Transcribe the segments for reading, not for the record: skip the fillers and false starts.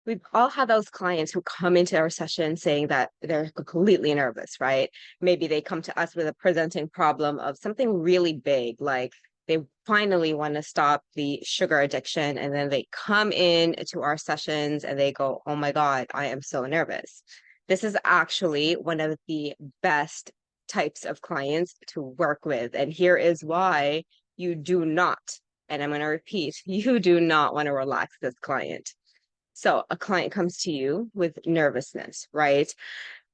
we've all had those clients who come into our session saying that they're completely nervous, right? Maybe they come to us with a presenting problem of something really big, like they finally want to stop the sugar addiction. And then they come in to our sessions and they go, oh my God, I am so nervous. This is actually one of the best types of clients to work with. And here is why you do not, and I'm going to repeat, you do not want to relax this client. So a client comes to you with nervousness, right?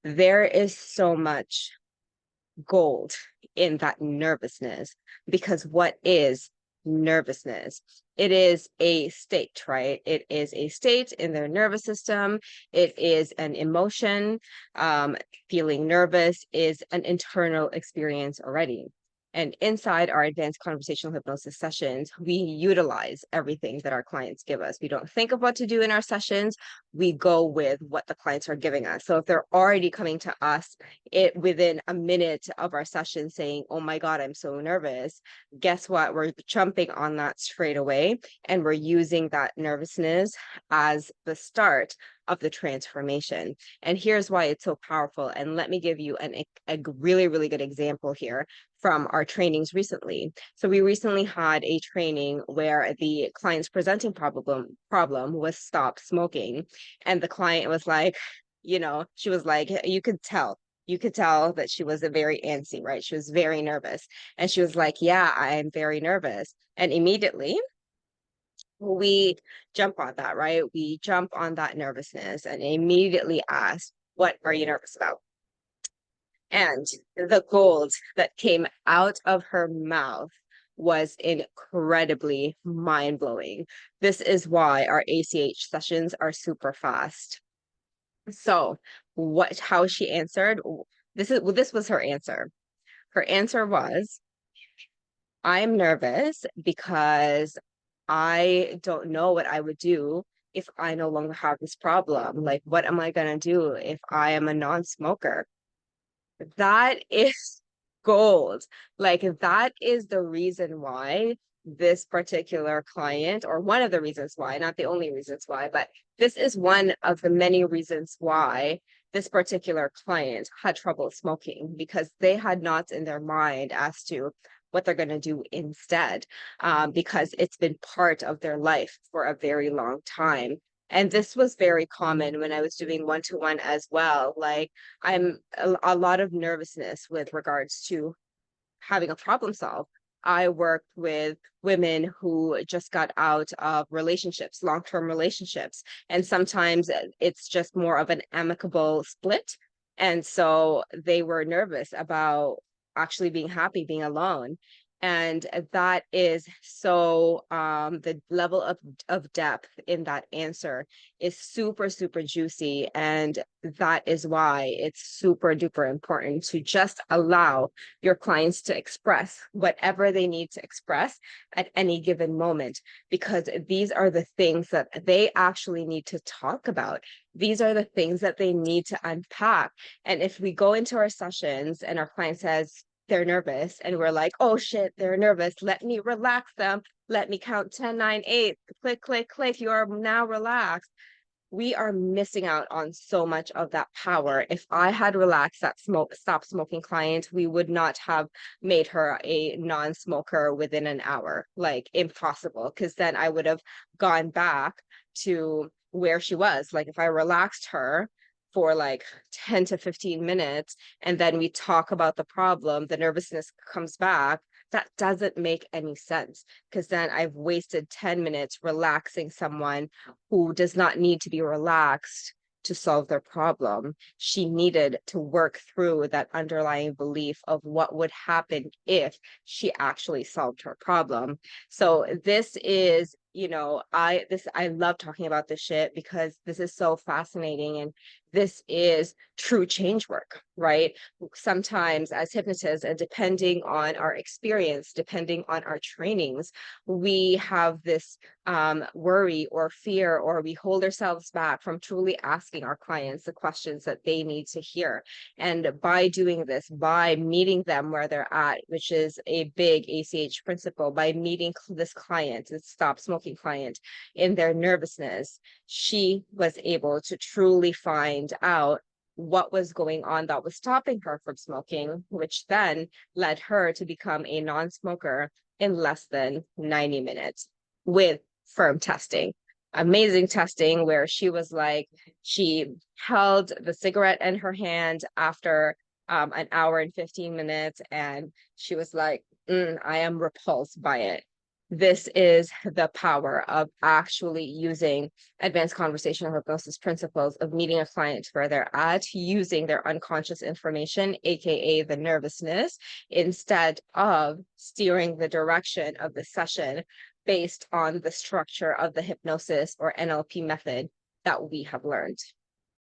There is so much gold in that nervousness because what is nervousness? It is a state, right? It is a state in their nervous system. It is an emotion. Feeling nervous is an internal experience already. And inside our advanced conversational hypnosis sessions, we utilize everything that our clients give us. We don't think of what to do in our sessions. We go with what the clients are giving us. So if they're already coming to us within a minute of our session saying, oh my God, I'm so nervous, guess what? We're jumping on that straight away. And we're using that nervousness as the start of the transformation. And here's why it's so powerful. And let me give you a really, really good example here from our trainings recently. So we recently had a training where the client's presenting problem was stop smoking. And the client was like, she was like, you could tell that she was a very antsy, right? She was very nervous. And she was like, yeah, I'm very nervous. And immediately we jump on that, right? We jump on that nervousness and immediately ask, what are you nervous about? And the gold that came out of her mouth was incredibly mind blowing. This is why our ACH sessions are super fast. So, how she answered, this was her answer. Her answer was, I'm nervous because I don't know what I would do if I no longer have this problem. Like, what am I going to do if I am a non-smoker? That is gold. Like, that is the reason why this particular client, or one of the reasons why, not the only reasons why, but this is one of the many reasons why this particular client had trouble smoking because they had not in their mind as to what they're going to do instead, because it's been part of their life for a very long time. And this was very common when I was doing one-to-one as well. Like I'm a lot of nervousness with regards to having a problem solve. I worked with women who just got out of relationships, long-term relationships, and sometimes it's just more of an amicable split. And so they were nervous about actually being happy, being alone. And that is so the level of depth in that answer is super, super juicy. And that is why it's super duper important to just allow your clients to express whatever they need to express at any given moment, because these are the things that they actually need to talk about. These are the things that they need to unpack. And if we go into our sessions and our client says, they're nervous and we're like, oh shit, they're nervous, let me relax them, let me count 10, 9, 8, click, click, click, you are now relaxed. We are missing out on so much of that power. If I had relaxed that stop smoking client, we would not have made her a non-smoker within an hour. Like impossible, because then I would have gone back to where she was. Like if I relaxed her for like 10 to 15 minutes and then we talk about the problem, the nervousness comes back. That doesn't make any sense because then I've wasted 10 minutes relaxing someone who does not need to be relaxed to solve their problem. She needed to work through that underlying belief of what would happen if she actually solved her problem. So this is, I love talking about this shit because this is so fascinating and this is true change work, right? Sometimes as hypnotists, and depending on our experience, depending on our trainings, we have this worry or fear, or we hold ourselves back from truly asking our clients the questions that they need to hear. And by doing this, by meeting them where they're at, which is a big ACH principle, by meeting this client, this stop smoking client, in their nervousness, she was able to truly find out what was going on that was stopping her from smoking, which then led her to become a non-smoker in less than 90 minutes with firm testing. Amazing testing where she was like, she held the cigarette in her hand after an hour and 15 minutes, and she was like, I am repulsed by it. This is the power of actually using advanced conversational hypnosis principles, of meeting a client where they're at, using their unconscious information, aka the nervousness, instead of steering the direction of the session based on the structure of the hypnosis or NLP method that we have learned.